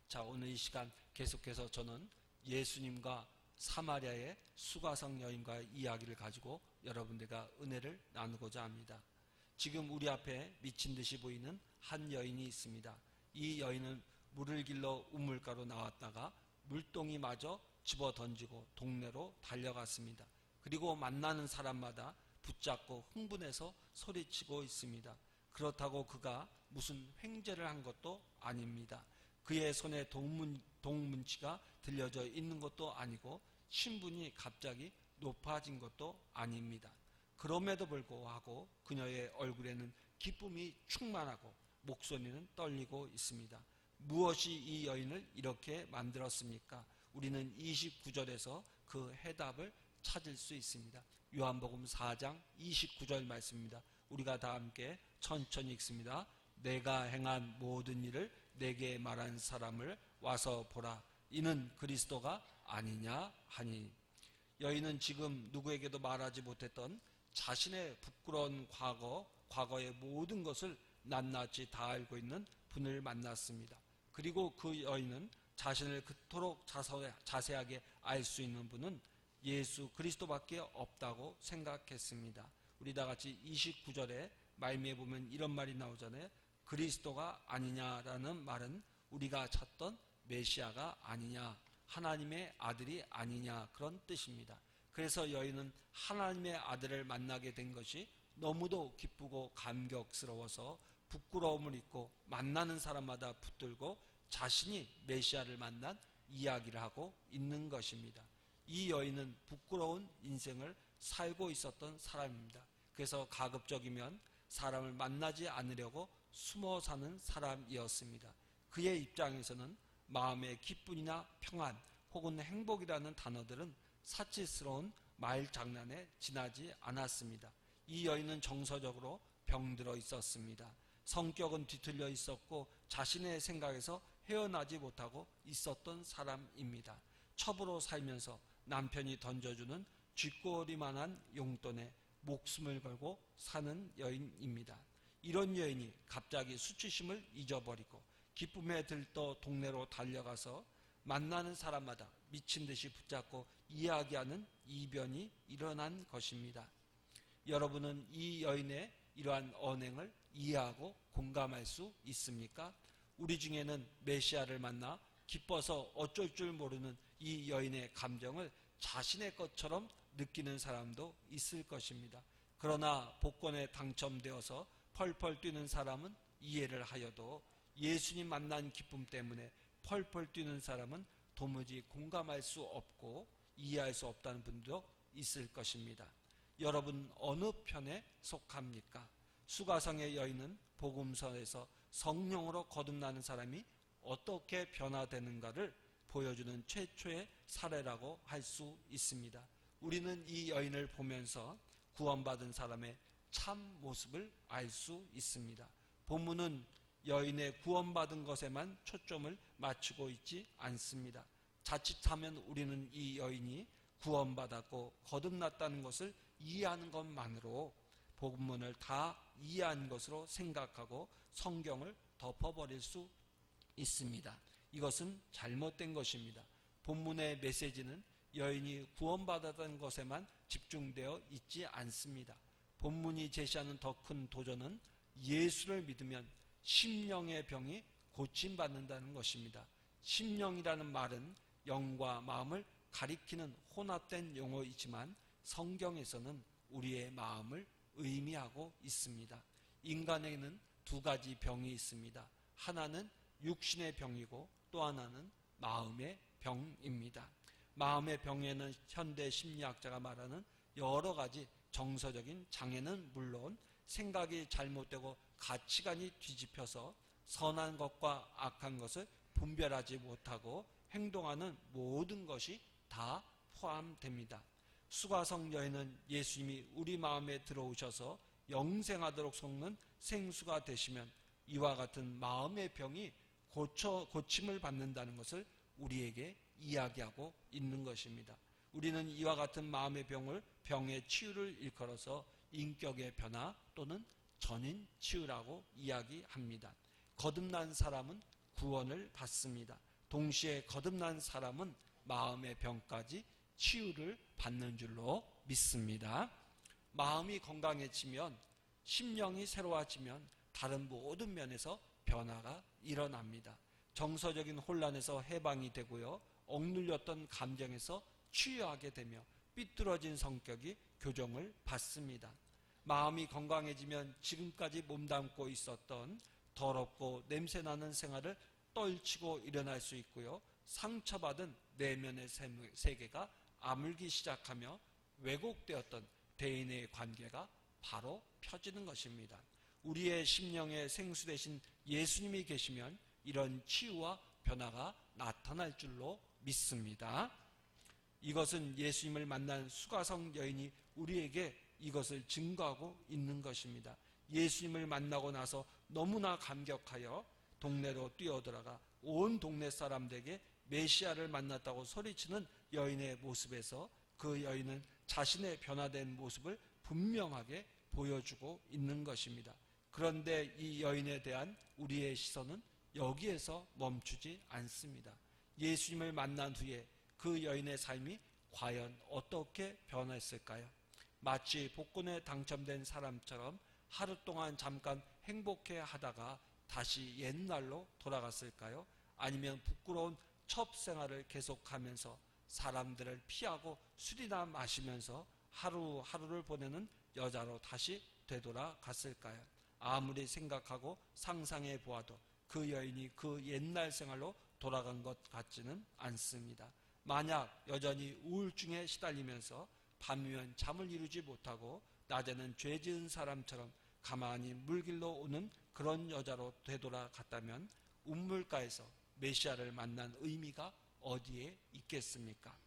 자, 오늘 이 시간 계속해서 저는 예수님과 사마리아의 수가성 여인과의 이야기를 가지고 여러분들과 은혜를 나누고자 합니다. 지금 우리 앞에 미친 듯이 보이는 한 여인이 있습니다. 이 여인은 물을 길러 우물가로 나왔다가 물동이마저 집어 던지고 동네로 달려갔습니다. 그리고 만나는 사람마다 붙잡고 흥분해서 소리치고 있습니다. 그렇다고 그가 무슨 횡재를 한 것도 아닙니다. 그의 손에 동문치가 들려져 있는 것도 아니고 신분이 갑자기 높아진 것도 아닙니다. 그럼에도 불구하고 그녀의 얼굴에는 기쁨이 충만하고 목소리는 떨리고 있습니다. 무엇이 이 여인을 이렇게 만들었습니까? 우리는 29절에서 그 해답을 찾을 수 있습니다. 요한복음 4장 29절 말씀입니다. 우리가 다 함께 천천히 읽습니다. 내가 행한 모든 일을 내게 말한 사람을 와서 보라. 이는 그리스도가 아니냐 하니. 여인은 지금 누구에게도 말하지 못했던 자신의 부끄러운 과거의 모든 것을 낱낱이 다 알고 있는 분을 만났습니다. 그리고 그 여인은 자신을 그토록 자세하게 알 수 있는 분은 예수 그리스도밖에 없다고 생각했습니다. 우리 다 같이 29절에 말미에 보면 이런 말이 나오잖아요. 그리스도가 아니냐라는 말은 우리가 찾던 메시아가 아니냐, 하나님의 아들이 아니냐, 그런 뜻입니다. 그래서 여인은 하나님의 아들을 만나게 된 것이 너무도 기쁘고 감격스러워서 부끄러움을 잊고 만나는 사람마다 붙들고 자신이 메시아를 만난 이야기를 하고 있는 것입니다. 이 여인은 부끄러운 인생을 살고 있었던 사람입니다. 그래서 가급적이면 사람을 만나지 않으려고 숨어 사는 사람이었습니다. 그의 입장에서는 마음의 기쁨이나 평안 혹은 행복이라는 단어들은 사치스러운 말장난에 지나지 않았습니다. 이 여인은 정서적으로 병들어 있었습니다. 성격은 뒤틀려 있었고 자신의 생각에서 헤어나지 못하고 있었던 사람입니다. 첩으로 살면서 남편이 던져주는 쥐꼬리만한 용돈에 목숨을 걸고 사는 여인입니다. 이런 여인이 갑자기 수치심을 잊어버리고 기쁨에 들떠 동네로 달려가서 만나는 사람마다 미친 듯이 붙잡고 이야기하는 이변이 일어난 것입니다. 여러분은 이 여인의 이러한 언행을 이해하고 공감할 수 있습니까? 우리 중에는 메시아를 만나 기뻐서 어쩔 줄 모르는 이 여인의 감정을 자신의 것처럼 느끼는 사람도 있을 것입니다. 그러나 복권에 당첨되어서 펄펄 뛰는 사람은 이해를 하여도 예수님 만난 기쁨 때문에 펄펄 뛰는 사람은 도무지 공감할 수 없고 이해할 수 없다는 분도 있을 것입니다. 여러분 어느 편에 속합니까? 수가성의 여인은 복음서에서 성령으로 거듭나는 사람이 어떻게 변화되는가를 보여주는 최초의 사례라고 할 수 있습니다. 우리는 이 여인을 보면서 구원받은 사람의 참 모습을 알 수 있습니다. 본문은 여인의 구원받은 것에만 초점을 맞추고 있지 않습니다. 자칫하면 우리는 이 여인이 구원받았고 거듭났다는 것을 이해하는 것만으로 복음문을 다 이해한 것으로 생각하고 성경을 덮어버릴 수 있습니다. 이것은 잘못된 것입니다. 본문의 메시지는 여인이 구원받았다는 것에만 집중되어 있지 않습니다. 본문이 제시하는 더 큰 도전은 예수를 믿으면 심령의 병이 고침받는다는 것입니다. 심령이라는 말은 영과 마음을 가리키는 혼합된 용어이지만 성경에서는 우리의 마음을 의미하고 있습니다. 인간에는 두 가지 병이 있습니다. 하나는 육신의 병이고 또 하나는 마음의 병입니다. 마음의 병에는 현대 심리학자가 말하는 여러 가지 정서적인 장애는 물론 생각이 잘못되고 가치관이 뒤집혀서 선한 것과 악한 것을 분별하지 못하고 행동하는 모든 것이 다 포함됩니다. 수가성 여인은 예수님이 우리 마음에 들어오셔서 영생하도록 속는 생수가 되시면 이와 같은 마음의 병이 고침을 받는다는 것을 우리에게 이야기하고 있는 것입니다. 우리는 이와 같은 마음의 병의 치유를 일컬어서 인격의 변화 또는 전인 치유라고 이야기합니다. 거듭난 사람은 구원을 받습니다. 동시에 거듭난 사람은 마음의 병까지 치유를 받는 줄로 믿습니다. 마음이 건강해지면, 심령이 새로워지면 다른 모든 면에서 변화가 일어납니다. 정서적인 혼란에서 해방이 되고요, 억눌렸던 감정에서 치유하게 되며 삐뚤어진 성격이 교정을 받습니다. 마음이 건강해지면 지금까지 몸담고 있었던 더럽고 냄새나는 생활을 떨치고 일어날 수 있고요, 상처받은 내면의 세계가 아물기 시작하며 왜곡되었던 대인의 관계가 바로 펴지는 것입니다. 우리의 심령의 생수 되신 예수님이 계시면 이런 치유와 변화가 나타날 줄로 믿습니다. 이것은 예수님을 만난 수가성 여인이 우리에게 이것을 증거하고 있는 것입니다. 예수님을 만나고 나서 너무나 감격하여 동네로 뛰어들어가 온 동네 사람들에게 메시아를 만났다고 소리치는 여인의 모습에서 그 여인은 자신의 변화된 모습을 분명하게 보여주고 있는 것입니다. 그런데 이 여인에 대한 우리의 시선은 여기에서 멈추지 않습니다. 예수님을 만난 후에 그 여인의 삶이 과연 어떻게 변했을까요? 마치 복권에 당첨된 사람처럼 하루 동안 잠깐 행복해 하다가 다시 옛날로 돌아갔을까요? 아니면 부끄러운 첩 생활을 계속하면서 사람들을 피하고 술이나 마시면서 하루하루를 보내는 여자로 다시 되돌아갔을까요? 아무리 생각하고 상상해 보아도 그 여인이 그 옛날 생활로 돌아간 것 같지는 않습니다. 만약 여전히 우울증에 시달리면서 밤이면 잠을 이루지 못하고 낮에는 죄 지은 사람처럼 가만히 물길로 오는 그런 여자로 되돌아갔다면 운물가에서 메시아를 만난 의미가 어디에 있겠습니까?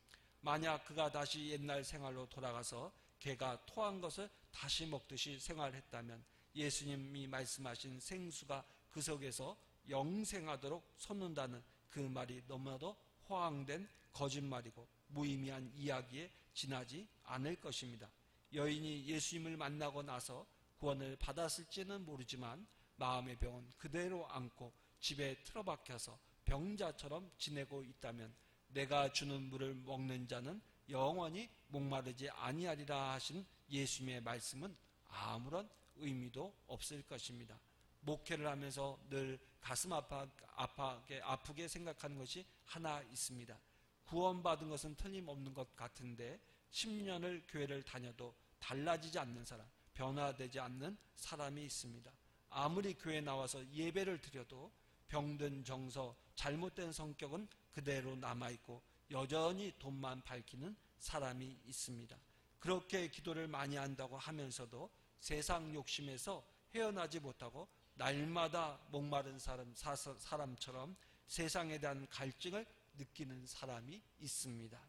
만약 그가 다시 옛날 생활로 돌아가서 개가 토한 것을 다시 먹듯이 생활했다면 예수님이 말씀하신 생수가 그 속에서 영생하도록 솟는다는 그 말이 너무나도 허황된 거짓말이고 무의미한 이야기에 지나지 않을 것입니다. 여인이 예수님을 만나고 나서 구원을 받았을지는 모르지만 마음의 병은 그대로 안고 집에 틀어박혀서 병자처럼 지내고 있다면 내가 주는 물을 먹는 자는 영원히 목마르지 아니하리라 하신 예수님의 말씀은 아무런 의미도 없을 것입니다. 목회를 하면서 늘 가슴 아프게 생각하는 것이 하나 있습니다. 구원받은 것은 틀림없는 것 같은데 10년을 교회를 다녀도 달라지지 않는 사람, 변화되지 않는 사람이 있습니다. 아무리 교회에 나와서 예배를 드려도 병든 정서, 잘못된 성격은 그대로 남아있고 여전히 돈만 밝히는 사람이 있습니다. 그렇게 기도를 많이 한다고 하면서도 세상 욕심에서 헤어나지 못하고 날마다 목마른 사람처럼 세상에 대한 갈증을 느끼는 사람이 있습니다.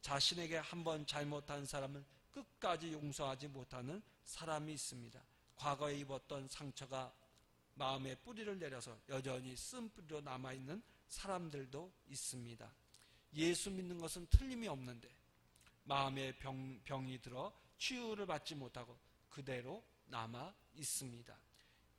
자신에게 한번 잘못한 사람은 끝까지 용서하지 못하는 사람이 있습니다. 과거에 입었던 상처가 마음에 뿌리를 내려서 여전히 쓴뿌리로 남아있는 사람들도 있습니다. 예수 믿는 것은 틀림이 없는데 마음에 병이 들어 치유를 받지 못하고 그대로 남아 있습니다.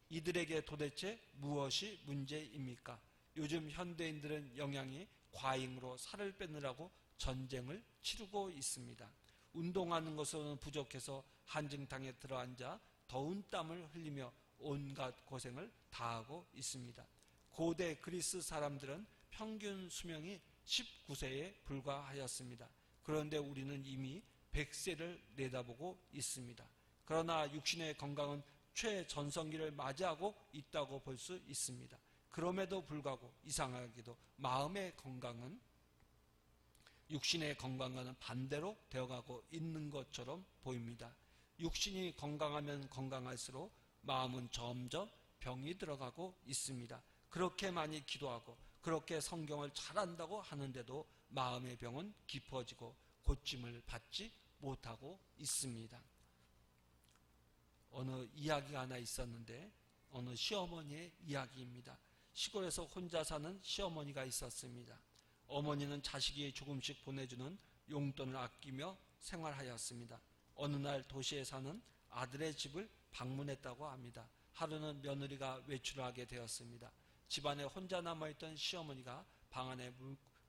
이들에게 도대체 무엇이 문제입니까? 요즘 현대인들은 영양이 과잉으로 살을 빼느라고 전쟁을 치르고 있습니다. 운동하는 것은 부족해서 한증탕에 들어앉아 더운 땀을 흘리며 온갖 고생을 다하고 있습니다. 고대 그리스 사람들은 평균 수명이 19세에 불과하였습니다. 그런데 우리는 이미 100세를 내다보고 있습니다. 그러나 육신의 건강은 최전성기를 맞이하고 있다고 볼 수 있습니다. 그럼에도 불구하고 이상하게도 마음의 건강은 육신의 건강과는 반대로 되어가고 있는 것처럼 보입니다. 육신이 건강하면 건강할수록 마음은 점점 병이 들어가고 있습니다. 그렇게 많이 기도하고 그렇게 성경을 잘한다고 하는데도 마음의 병은 깊어지고 고침을 받지 못하고 있습니다. 어느 이야기가 하나 있었는데 어느 시어머니의 이야기입니다. 시골에서 혼자 사는 시어머니가 있었습니다. 어머니는 자식이 조금씩 보내주는 용돈을 아끼며 생활하였습니다. 어느 날 도시에 사는 아들의 집을 방문했다고 합니다. 하루는 며느리가 외출을 하게 되었습니다. 집안에 혼자 남아있던 시어머니가 방 안에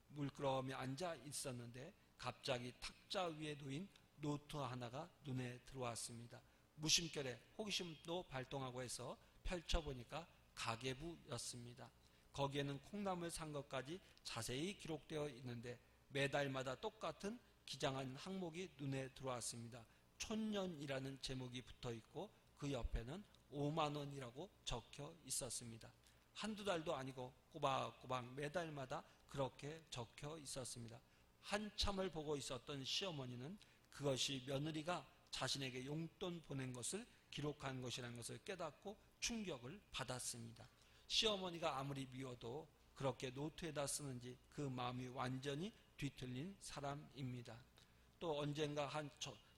물끄러미 앉아 있었는데 갑자기 탁자 위에 놓인 노트 하나가 눈에 들어왔습니다. 무심결에 호기심도 발동하고 해서 펼쳐보니까 가계부였습니다. 거기에는 콩나물 산 것까지 자세히 기록되어 있는데 매달마다 똑같은 기장한 항목이 눈에 들어왔습니다. 촌년이라는 제목이 붙어 있고 그 옆에는 5만 원이라고 적혀 있었습니다. 한두 달도 아니고 꼬박꼬박 매달마다 그렇게 적혀 있었습니다. 한참을 보고 있었던 시어머니는 그것이 며느리가 자신에게 용돈 보낸 것을 기록한 것이라는 것을 깨닫고 충격을 받았습니다. 시어머니가 아무리 미워도 그렇게 노트에다 쓰는지 그 마음이 완전히 뒤틀린 사람입니다. 또 언젠가 한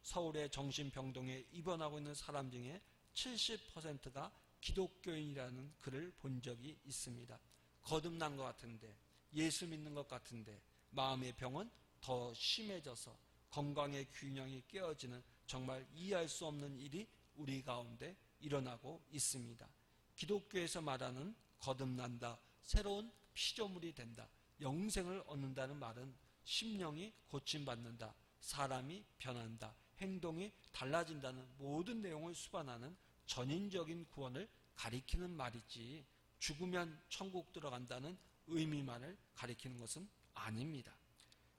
서울의 정신병동에 입원하고 있는 사람 중에 70%가 기독교인이라는 글을 본 적이 있습니다. 거듭난 것 같은데, 예수 믿는 것 같은데 마음의 병은 더 심해져서 건강의 균형이 깨어지는 정말 이해할 수 없는 일이 우리 가운데 일어나고 있습니다. 기독교에서 말하는 거듭난다, 새로운 피조물이 된다, 영생을 얻는다는 말은 심령이 고침받는다, 사람이 변한다, 행동이 달라진다는 모든 내용을 수반하는 전인적인 구원을 가리키는 말이지 죽으면 천국 들어간다는 의미만을 가리키는 것은 아닙니다.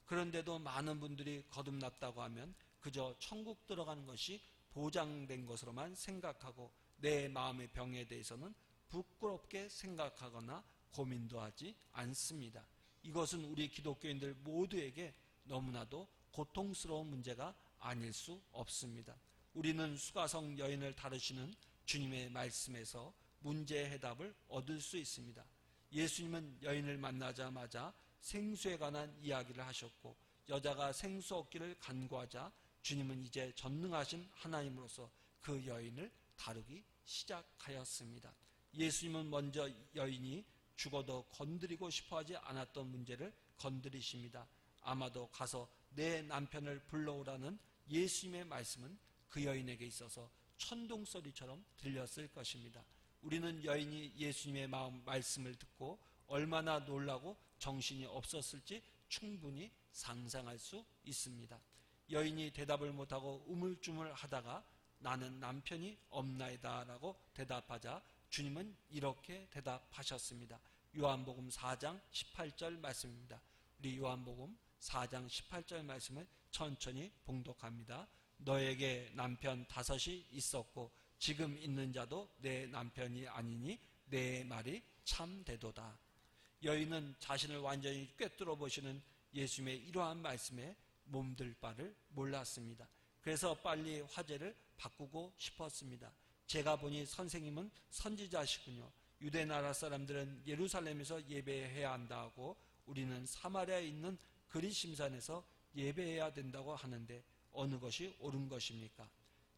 그런데도 많은 분들이 거듭났다고 하면 그저 천국 들어가는 것이 보장된 것으로만 생각하고 내 마음의 병에 대해서는 부끄럽게 생각하거나 고민도 하지 않습니다. 이것은 우리 기독교인들 모두에게 너무나도 고통스러운 문제가 아닐 수 없습니다. 우리는 수가성 여인을 다루시는 주님의 말씀에서 문제의 해답을 얻을 수 있습니다. 예수님은 여인을 만나자마자 생수에 관한 이야기를 하셨고 여자가 생수 얻기를 간구하자 주님은 이제 전능하신 하나님으로서 그 여인을 다루기 시작하였습니다. 예수님은 먼저 여인이 죽어도 건드리고 싶어하지 않았던 문제를 건드리십니다. 아마도 가서 내 남편을 불러오라는 예수님의 말씀은 그 여인에게 있어서 천둥소리처럼 들렸을 것입니다. 우리는 여인이 예수님의 말씀을 듣고 얼마나 놀라고 정신이 없었을지 충분히 상상할 수 있습니다. 여인이 대답을 못하고 우물쭈물 하다가 나는 남편이 없나이다 라고 대답하자 주님은 이렇게 대답하셨습니다. 요한복음 4장 18절 말씀입니다. 우리 요한복음 4장 18절 말씀을 천천히 봉독합니다. 너에게 남편 5이 있었고 지금 있는 자도 내 남편이 아니니 내 말이 참되도다. 여인은 자신을 완전히 꿰뚫어 보시는 예수님의 이러한 말씀에 몸둘 바를 몰랐습니다. 그래서 빨리 화제를 바꾸고 싶었습니다. 제가 보니 선생님은 선지자시군요. 유대 나라 사람들은 예루살렘에서 예배해야 한다 하고 우리는 사마리아에 있는 그리심산에서 예배해야 된다고 하는데 어느 것이 옳은 것입니까?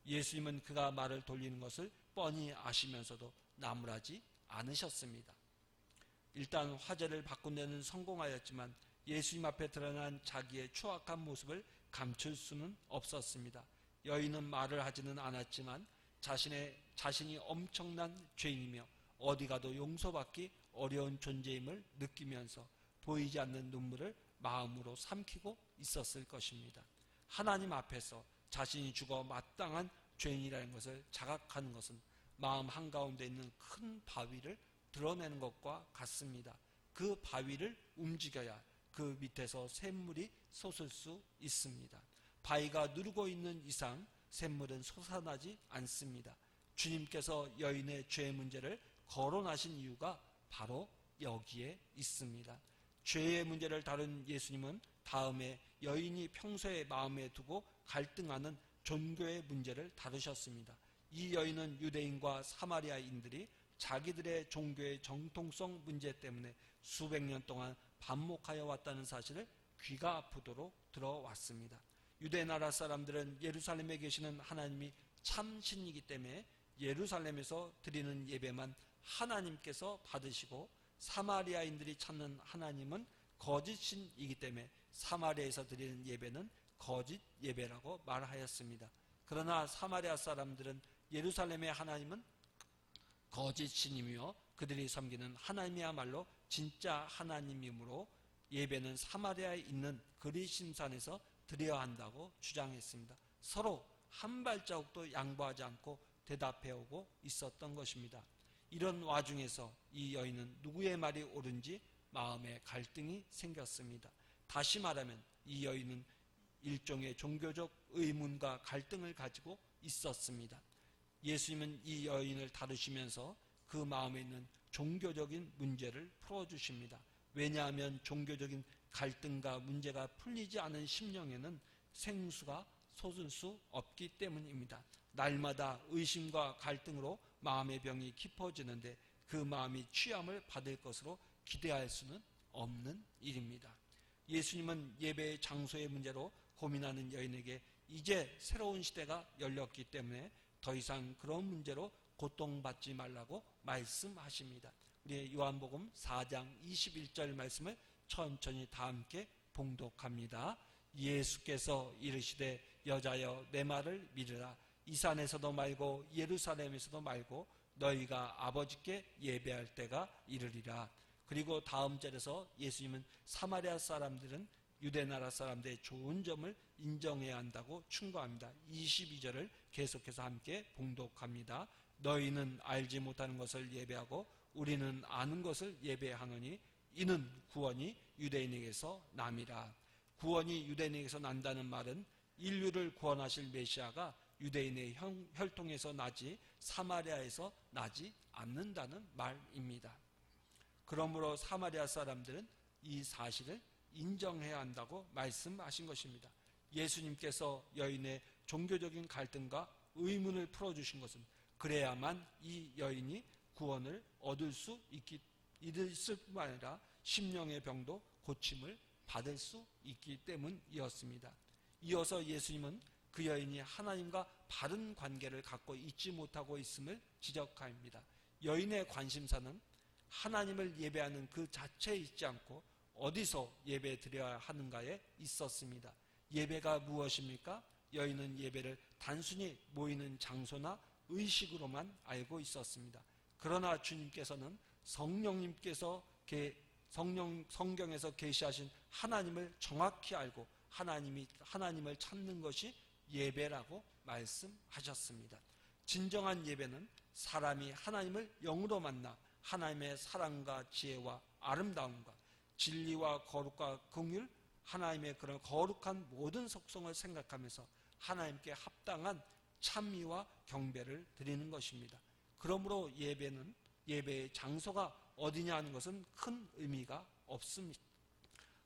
예수님은 그가 말을 돌리는 것을 뻔히 아시면서도 나무라지 않으셨습니다. 일단 화제를 바꾼 데는 성공하였지만 예수님 앞에 드러난 자기의 추악한 모습을 감출 수는 없었습니다. 여인은 말을 하지는 않았지만 자신이 엄청난 죄인이며 어디 가도 용서받기 어려운 존재임을 느끼면서 보이지 않는 눈물을 마음으로 삼키고 있었을 것입니다. 하나님 앞에서 자신이 죽어 마땅한 죄인이라는 것을 자각하는 것은 마음 한가운데 있는 큰 바위를 드러내는 것과 같습니다. 그 바위를 움직여야 그 밑에서 샘물이 솟을 수 있습니다. 바위가 누르고 있는 이상 샘물은 솟아나지 않습니다. 주님께서 여인의 죄 문제를 거론하신 이유가 바로 여기에 있습니다. 죄의 문제를 다룬 예수님은 다음에 여인이 평소에 마음에 두고 갈등하는 종교의 문제를 다루셨습니다. 이 여인은 유대인과 사마리아인들이 자기들의 종교의 정통성 문제 때문에 수백 년 동안 반목하여 왔다는 사실을 귀가 아프도록 들어왔습니다. 유대 나라 사람들은 예루살렘에 계시는 하나님이 참신이기 때문에 예루살렘에서 드리는 예배만 하나님께서 받으시고 사마리아인들이 찾는 하나님은 거짓신이기 때문에 사마리아에서 드리는 예배는 거짓 예배라고 말하였습니다. 그러나 사마리아 사람들은 예루살렘의 하나님은 거짓신이며 그들이 섬기는 하나님이야말로 진짜 하나님이므로 예배는 사마리아에 있는 그리심산에서 드려야 한다고 주장했습니다. 서로 한 발자국도 양보하지 않고 대답해오고 있었던 것입니다. 이런 와중에서 이 여인은 누구의 말이 옳은지 마음에 갈등이 생겼습니다. 다시 말하면 이 여인은 일종의 종교적 의문과 갈등을 가지고 있었습니다. 예수님은 이 여인을 다루시면서 그 마음에 있는 종교적인 문제를 풀어주십니다. 왜냐하면 종교적인 갈등과 문제가 풀리지 않은 심령에는 생수가 솟을 수 없기 때문입니다. 날마다 의심과 갈등으로 마음의 병이 깊어지는데 그 마음이 취함을 받을 것으로 기대할 수는 없는 일입니다. 예수님은 예배의 장소의 문제로 고민하는 여인에게 이제 새로운 시대가 열렸기 때문에 더 이상 그런 문제로 고통받지 말라고 말씀하십니다. 우리 요한복음 4장 21절 말씀을 천천히 다 함께 봉독합니다. 예수께서 이르시되 여자여 내 말을 믿으라. 이 산에서도 말고 예루살렘에서도 말고 너희가 아버지께 예배할 때가 이르리라. 그리고 다음 절에서 예수님은 사마리아 사람들은 유대나라 사람들의 좋은 점을 인정해야 한다고 충고합니다. 22절을 계속해서 함께 봉독합니다. 너희는 알지 못하는 것을 예배하고 우리는 아는 것을 예배하노니 이는 구원이 유대인에게서 남이라. 구원이 유대인에게서 난다는 말은 인류를 구원하실 메시아가 유대인의 혈통에서 나지 사마리아에서 나지 않는다는 말입니다. 그러므로 사마리아 사람들은 이 사실을 인정해야 한다고 말씀하신 것입니다. 예수님께서 여인의 종교적인 갈등과 의문을 풀어주신 것은 그래야만 이 여인이 구원을 얻을 수 있을 뿐만 아니라 심령의 병도 고침을 받을 수 있기 때문이었습니다. 이어서 예수님은 그 여인이 하나님과 바른 관계를 갖고 있지 못하고 있음을 지적합니다. 여인의 관심사는 하나님을 예배하는 그 자체에 있지 않고 어디서 예배 드려야 하는가에 있었습니다. 예배가 무엇입니까? 여인은 예배를 단순히 모이는 장소나 의식으로만 알고 있었습니다. 그러나 주님께서는 성령님께서 성경에서 계시하신 하나님을 정확히 알고 하나님을 찾는 것이 예배라고 말씀하셨습니다. 진정한 예배는 사람이 하나님을 영으로 만나 하나님의 사랑과 지혜와 아름다움과 진리와 거룩과 긍휼, 하나님의 그런 거룩한 모든 속성을 생각하면서 하나님께 합당한 찬미와 경배를 드리는 것입니다. 그러므로 예배의 장소가 어디냐 하는 것은 큰 의미가 없습니다.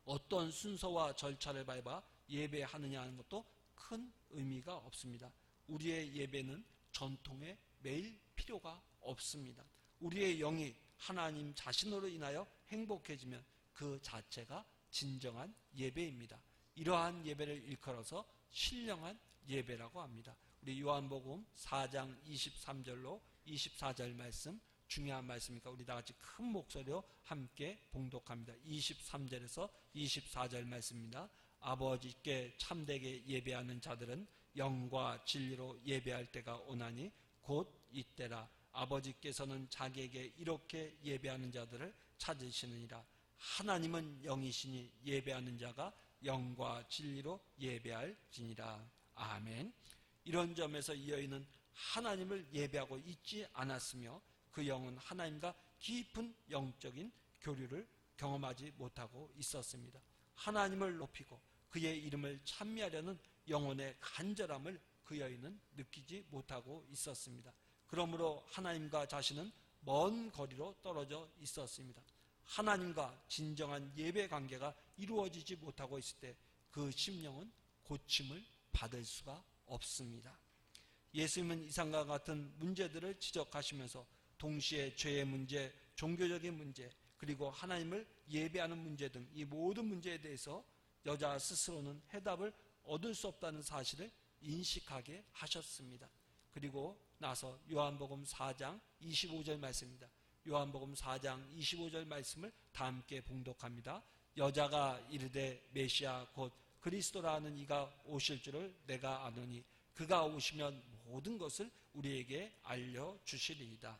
어떤 순서와 절차를 밟아 예배하느냐 하는 것도 큰 의미가 없습니다. 우리의 예배는 전통에 매일 필요가 없습니다. 우리의 영이 하나님 자신으로 인하여 행복해지면 그 자체가 진정한 예배입니다. 이러한 예배를 일컬어서 신령한 예배라고 합니다. 우리 요한복음 4장 23절로 24절 말씀, 중요한 말씀이니까 우리 다 같이 큰 목소리로 함께 봉독합니다. 23절에서 24절 말씀입니다. 아버지께 참되게 예배하는 자들은 영과 진리로 예배할 때가 오나니 곧 이때라. 아버지께서는 자기에게 이렇게 예배하는 자들을 찾으시느니라. 하나님은 영이시니 예배하는 자가 영과 진리로 예배할지니라. 아멘. 이런 점에서 이 여인은 하나님을 예배하고 있지 않았으며 그 영은 하나님과 깊은 영적인 교류를 경험하지 못하고 있었습니다. 하나님을 높이고 그의 이름을 찬미하려는 영혼의 간절함을 그 여인은 느끼지 못하고 있었습니다. 그러므로 하나님과 자신은 먼 거리로 떨어져 있었습니다. 하나님과 진정한 예배 관계가 이루어지지 못하고 있을 때 그 심령은 고침을 받을 수가 없습니다. 예수님은 이상과 같은 문제들을 지적하시면서 동시에 죄의 문제, 종교적인 문제, 그리고 하나님을 예배하는 문제 등 이 모든 문제에 대해서 여자 스스로는 해답을 얻을 수 없다는 사실을 인식하게 하셨습니다. 그리고 나서 요한복음 4장 25절 말씀입니다. 요한복음 4장 25절 말씀을 다 함께 봉독합니다. 여자가 이르되 메시아 곧 그리스도라는 이가 오실 줄을 내가 아노니 그가 오시면 모든 것을 우리에게 알려주시리이다.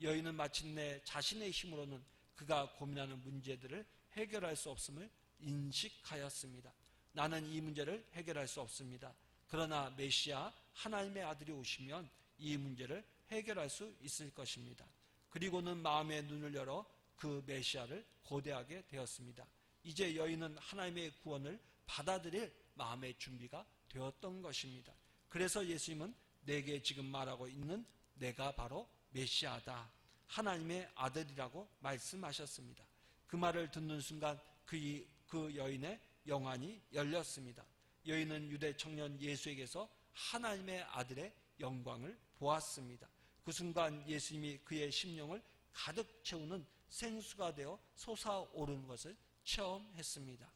여인은 마침내 자신의 힘으로는 그가 고민하는 문제들을 해결할 수 없음을 인식하였습니다. 나는 이 문제를 해결할 수 없습니다. 그러나 메시아 하나님의 아들이 오시면 이 문제를 해결할 수 있을 것입니다. 그리고는 마음의 눈을 열어 그 메시아를 고대하게 되었습니다. 이제 여인은 하나님의 구원을 받아들일 마음의 준비가 되었던 것입니다. 그래서 예수님은 내게 지금 말하고 있는 내가 바로 메시아다, 하나님의 아들이라고 말씀하셨습니다. 그 말을 듣는 순간 그 여인의 영안이 열렸습니다. 여인은 유대 청년 예수에게서 하나님의 아들의 영광을 보았습니다. 그 순간 예수님이 그의 심령을 가득 채우는 생수가 되어 솟아오르는 것을 체험했습니다.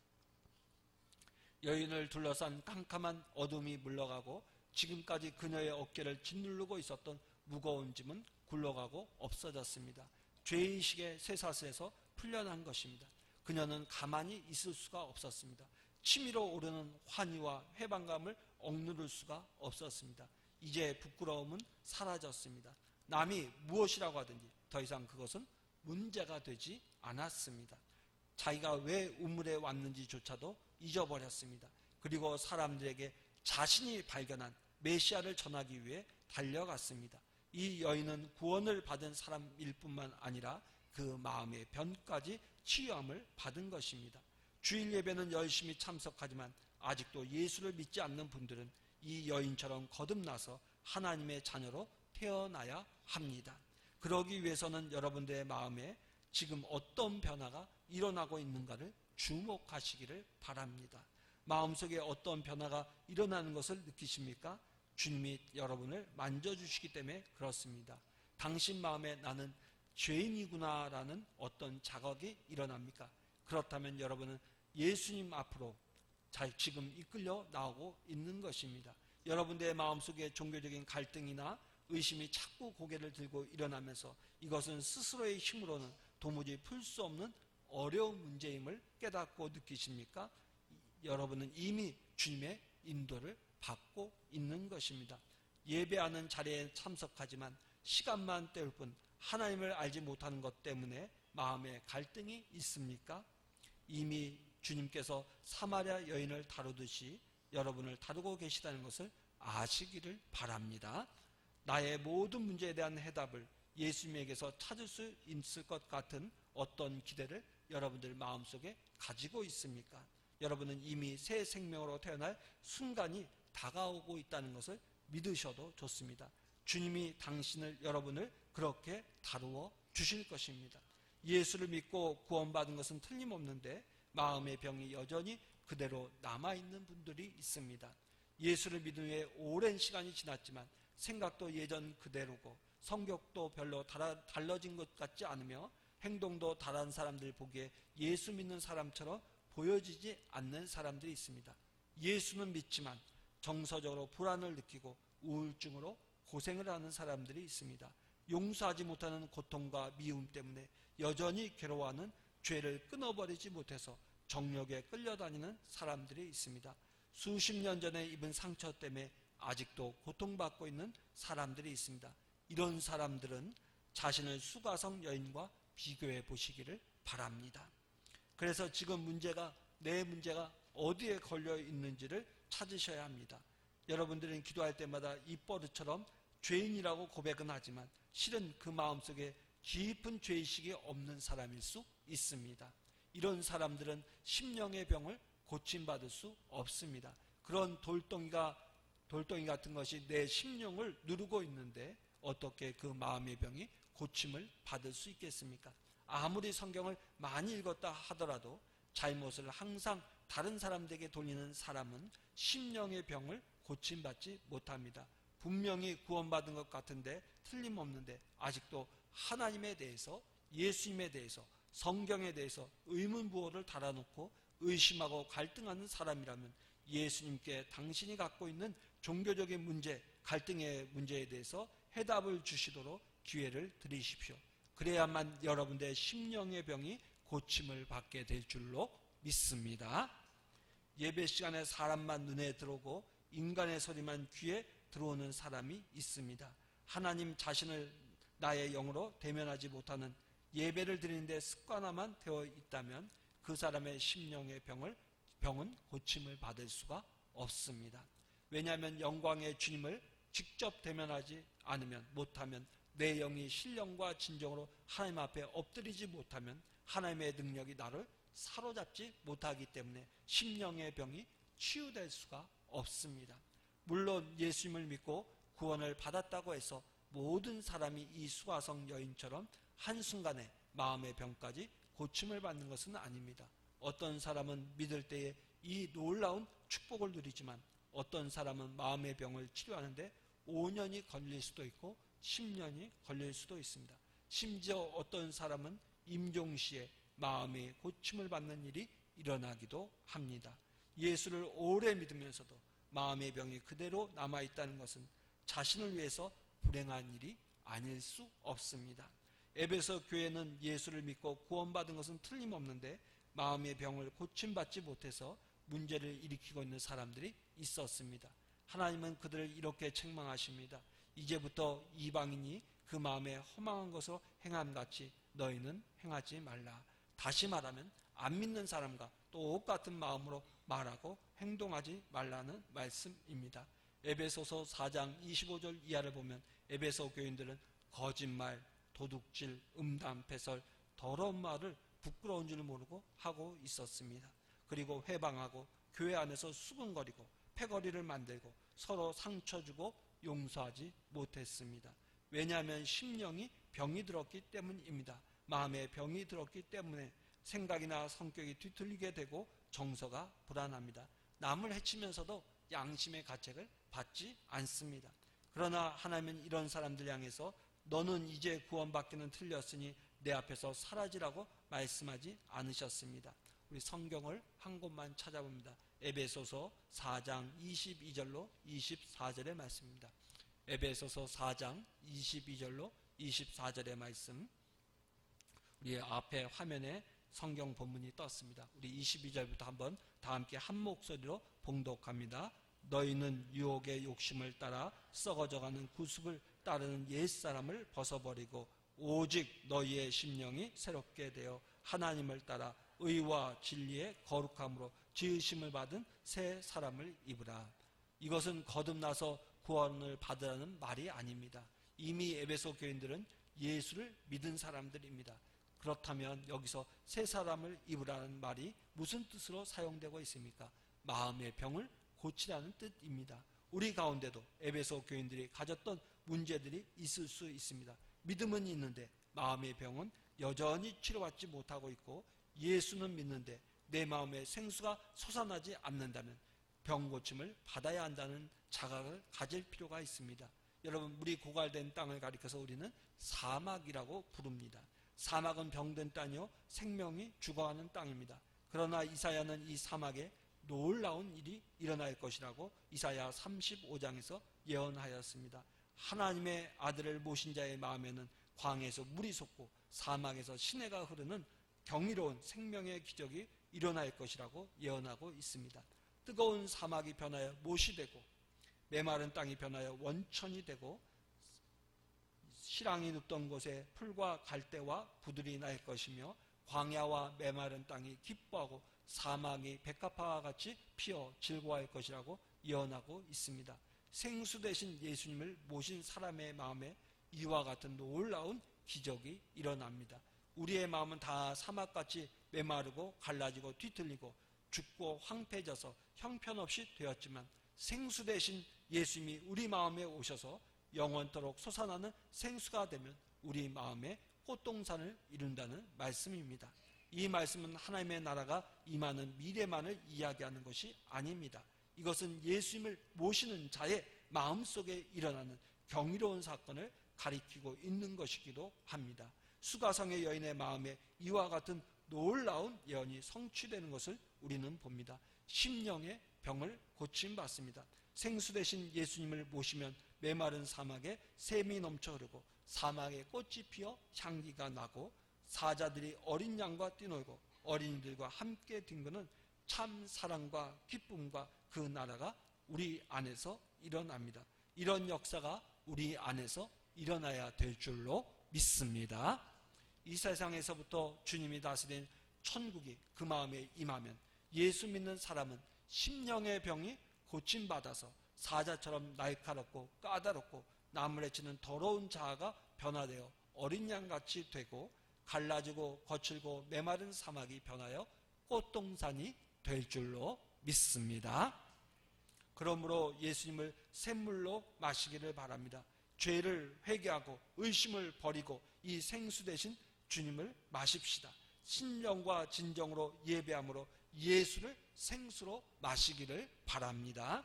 여인을 둘러싼 캄캄한 어둠이 물러가고 지금까지 그녀의 어깨를 짓누르고 있었던 무거운 짐은 굴러가고 없어졌습니다. 죄의식의 쇠사슬에서 풀려난 것입니다. 그녀는 가만히 있을 수가 없었습니다. 치밀어 오르는 환희와 회방감을 억누를 수가 없었습니다. 이제 부끄러움은 사라졌습니다. 남이 무엇이라고 하든지 더 이상 그것은 문제가 되지 않았습니다. 자기가 왜 우물에 왔는지조차도 잊어버렸습니다. 그리고 사람들에게 자신이 발견한 메시아를 전하기 위해 달려갔습니다. 이 여인은 구원을 받은 사람일 뿐만 아니라 그 마음의 변까지 치유함을 받은 것입니다. 주일 예배는 열심히 참석하지만 아직도 예수를 믿지 않는 분들은 이 여인처럼 거듭나서 하나님의 자녀로 태어나야 합니다. 그러기 위해서는 여러분들의 마음에 지금 어떤 변화가 일어나고 있는가를 주목하시기를 바랍니다. 마음속에 어떤 변화가 일어나는 것을 느끼십니까? 주님이 여러분을 만져주시기 때문에 그렇습니다. 당신 마음에 나는 죄인이구나 라는 어떤 자각이 일어납니까? 그렇다면 여러분은 예수님 앞으로 지금 이끌려 나오고 있는 것입니다. 여러분들의 마음속에 종교적인 갈등이나 의심이 자꾸 고개를 들고 일어나면서 이것은 스스로의 힘으로는 도무지 풀 수 없는 어려운 문제임을 깨닫고 느끼십니까? 여러분은 이미 주님의 인도를 받고 있는 것입니다. 예배하는 자리에 참석하지만 시간만 때울 뿐 하나님을 알지 못하는 것 때문에 마음에 갈등이 있습니까? 이미 주님께서 사마리아 여인을 다루듯이 여러분을 다루고 계시다는 것을 아시기를 바랍니다. 나의 모든 문제에 대한 해답을 예수님에게서 찾을 수 있을 것 같은 어떤 기대를 여러분들 마음속에 가지고 있습니까? 여러분은 이미 새 생명으로 태어날 순간이 다가오고 있다는 것을 믿으셔도 좋습니다. 주님이 여러분을 그렇게 다루어 주실 것입니다. 예수를 믿고 구원받은 것은 틀림없는데 마음의 병이 여전히 그대로 남아있는 분들이 있습니다. 예수를 믿은 후에 오랜 시간이 지났지만 생각도 예전 그대로고 성격도 별로 달라진 것 같지 않으며 행동도 다른 사람들 보기에 예수 믿는 사람처럼 보여지지 않는 사람들이 있습니다. 예수는 믿지만 정서적으로 불안을 느끼고 우울증으로 고생을 하는 사람들이 있습니다. 용서하지 못하는 고통과 미움 때문에 여전히 괴로워하는 죄를 끊어버리지 못해서 정욕에 끌려다니는 사람들이 있습니다. 수십 년 전에 입은 상처 때문에 아직도 고통받고 있는 사람들이 있습니다. 이런 사람들은 자신을 수가성 여인과 비교해 보시기를 바랍니다. 그래서 지금 내 문제가 어디에 걸려 있는지를 찾으셔야 합니다. 여러분들은 기도할 때마다 입버릇처럼 죄인이라고 고백은 하지만 실은 그 마음속에 깊은 죄의식이 없는 사람일 수 있습니다. 이런 사람들은 심령의 병을 고침받을 수 없습니다. 그런 돌덩이 같은 것이 내 심령을 누르고 있는데 어떻게 그 마음의 병이 고침을 받을 수 있겠습니까? 아무리 성경을 많이 읽었다 하더라도 잘못을 항상 다른 사람들에게 돌리는 사람은 심령의 병을 고침받지 못합니다. 분명히 구원받은 것 같은데 틀림없는데 아직도 하나님에 대해서, 예수님에 대해서, 성경에 대해서 의문부호를 달아놓고 의심하고 갈등하는 사람이라면 예수님께 당신이 갖고 있는 종교적인 문제, 갈등의 문제에 대해서 해답을 주시도록 기회를 드리십시오. 그래야만 여러분들의 심령의 병이 고침을 받게 될 줄로 믿습니다. 예배 시간에 사람만 눈에 들어오고 인간의 소리만 귀에 들어오는 사람이 있습니다. 하나님 자신을 나의 영으로 대면하지 못하는 예배를 드리는데 습관화만 되어 있다면 그 사람의 심령의 병은 고침을 받을 수가 없습니다. 왜냐하면 영광의 주님을 직접 대면하지 않으면, 못하면, 내 영이 신령과 진정으로 하나님 앞에 엎드리지 못하면 하나님의 능력이 나를 사로잡지 못하기 때문에 심령의 병이 치유될 수가 없습니다. 물론 예수님을 믿고 구원을 받았다고 해서 모든 사람이 이 수가성 여인처럼 한순간에 마음의 병까지 고침을 받는 것은 아닙니다. 어떤 사람은 믿을 때에 이 놀라운 축복을 누리지만 어떤 사람은 마음의 병을 치료하는데 5년이 걸릴 수도 있고 10년이 걸릴 수도 있습니다. 심지어 어떤 사람은 임종시에 마음의 고침을 받는 일이 일어나기도 합니다. 예수를 오래 믿으면서도 마음의 병이 그대로 남아있다는 것은 자신을 위해서 불행한 일이 아닐 수 없습니다. 에베소 교회는 예수를 믿고 구원받은 것은 틀림없는데 마음의 병을 고침받지 못해서 문제를 일으키고 있는 사람들이 있었습니다. 하나님은 그들을 이렇게 책망하십니다. 이제부터 이방인이 그 마음에 허망한 것을 행함같이 너희는 행하지 말라. 다시 말하면 안 믿는 사람과 똑같은 마음으로 말하고 행동하지 말라는 말씀입니다. 에베소서 4장 25절 이하를 보면 에베소 교인들은 거짓말, 도둑질, 음담, 배설, 더러운 말을 부끄러운 줄 모르고 하고 있었습니다. 그리고 회방하고 교회 안에서 수근거리고 패거리를 만들고 서로 상처 주고 용서하지 못했습니다. 왜냐하면 심령이 병이 들었기 때문입니다. 마음에 병이 들었기 때문에 생각이나 성격이 뒤틀리게 되고 정서가 불안합니다. 남을 해치면서도 양심의 가책을 받지 않습니다. 그러나 하나님은 이런 사람들 향해서 너는 이제 구원받기는 틀렸으니 내 앞에서 사라지라고 말씀하지 않으셨습니다. 우리 성경을 한 곳만 찾아봅니다. 에베소서 4장 22절로 24절의 말씀입니다. 에베소서 4장 22절로 24절의 말씀, 우리 앞에 화면에 성경 본문이 떴습니다. 우리 22절부터 한번 다 함께 한 목소리로 봉독합니다. 너희는 유혹의 욕심을 따라 썩어져가는 구습을 따르는 옛사람을 벗어버리고 오직 너희의 심령이 새롭게 되어 하나님을 따라 의와 진리의 거룩함으로 지으심을 받은 새 사람을 입으라. 이것은 거듭나서 구원을 받으라는 말이 아닙니다. 이미 에베소 교인들은 예수를 믿은 사람들입니다. 그렇다면 여기서 새 사람을 입으라는 말이 무슨 뜻으로 사용되고 있습니까? 마음의 병을 고치라는 뜻입니다. 우리 가운데도 에베소 교인들이 가졌던 문제들이 있을 수 있습니다. 믿음은 있는데 마음의 병은 여전히 치료받지 못하고 있고, 예수는 믿는데 내 마음에 생수가 솟아나지 않는다면 병 고침을 받아야 한다는 자각을 가질 필요가 있습니다. 여러분, 물이 고갈된 땅을 가리켜서 우리는 사막이라고 부릅니다. 사막은 병든 땅이요 생명이 죽어가는 땅입니다. 그러나 이사야는 이 사막에 놀라운 일이 일어날 것이라고 이사야 35장에서 예언하였습니다. 하나님의 아들을 모신 자의 마음에는 광야에서 물이 솟고 사막에서 시내가 흐르는 경이로운 생명의 기적이 일어날 것이라고 예언하고 있습니다. 뜨거운 사막이 변하여 못이 되고 메마른 땅이 변하여 원천이 되고 실황이 눕던 곳에 풀과 갈대와 부들이 날 것이며 광야와 메마른 땅이 기뻐하고 사막이 백합화와 같이 피어 즐거워할 것이라고 예언하고 있습니다. 생수 되신 예수님을 모신 사람의 마음에 이와 같은 놀라운 기적이 일어납니다. 우리의 마음은 다 사막같이 메마르고 갈라지고 뒤틀리고 죽고 황폐해져서 형편없이 되었지만 생수 되신 예수님이 우리 마음에 오셔서 영원토록 솟아나는 생수가 되면 우리 마음에 꽃동산을 이룬다는 말씀입니다. 이 말씀은 하나님의 나라가 임하는 미래만을 이야기하는 것이 아닙니다. 이것은 예수님을 모시는 자의 마음속에 일어나는 경이로운 사건을 가리키고 있는 것이기도 합니다. 수가성의 여인의 마음에 이와 같은 놀라운 예언이 성취되는 것을 우리는 봅니다. 심령의 병을 고침받습니다. 생수 되신 예수님을 모시면 메마른 사막에 샘이 넘쳐 흐르고 사막에 꽃이 피어 향기가 나고 사자들이 어린 양과 뛰놀고 어린이들과 함께 뒹구는 참 사랑과 기쁨과 그 나라가 우리 안에서 일어납니다. 이런 역사가 우리 안에서 일어나야 될 줄로 믿습니다. 이 세상에서부터 주님이 다스린 천국이 그 마음에 임하면 예수 믿는 사람은 심령의 병이 고침받아서 사자처럼 날카롭고 까다롭고 남을 해치는 더러운 자아가 변화되어 어린 양같이 되고 갈라지고 거칠고 메마른 사막이 변하여 꽃동산이 될 줄로 믿습니다. 그러므로 예수님을 샘물로 마시기를 바랍니다. 죄를 회개하고 의심을 버리고 이 생수 대신 주님을 마십시다. 신령과 진정으로 예배함으로 예수를 생수로 마시기를 바랍니다.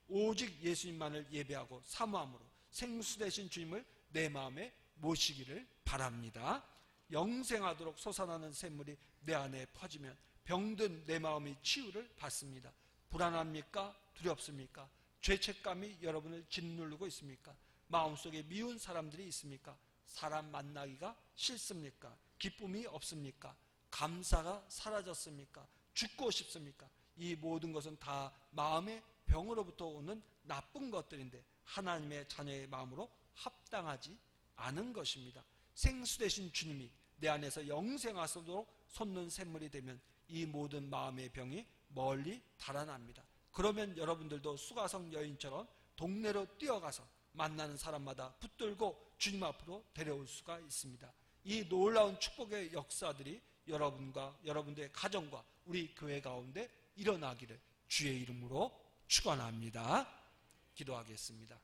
오직 예수님만을 예배하고 사모함으로 생수 대신 주님을 내 마음에 모시기를 바랍니다. 영생하도록 솟아나는 샘물이 내 안에 퍼지면 병든 내 마음이 치유를 받습니다. 불안합니까? 두렵습니까? 죄책감이 여러분을 짓누르고 있습니까? 마음속에 미운 사람들이 있습니까? 사람 만나기가 싫습니까? 기쁨이 없습니까? 감사가 사라졌습니까? 죽고 싶습니까? 이 모든 것은 다 마음의 병으로부터 오는 나쁜 것들인데 하나님의 자녀의 마음으로 합당하지 않은 것입니다. 생수 되신 주님이 내 안에서 영생하도록 솟는 샘물이 되면 이 모든 마음의 병이 멀리 달아납니다. 그러면 여러분들도 수가성 여인처럼 동네로 뛰어가서 만나는 사람마다 붙들고 주님 앞으로 데려올 수가 있습니다. 이 놀라운 축복의 역사들이 여러분과 여러분들의 가정과 우리 교회 가운데 일어나기를 주의 이름으로 축원합니다. 기도하겠습니다.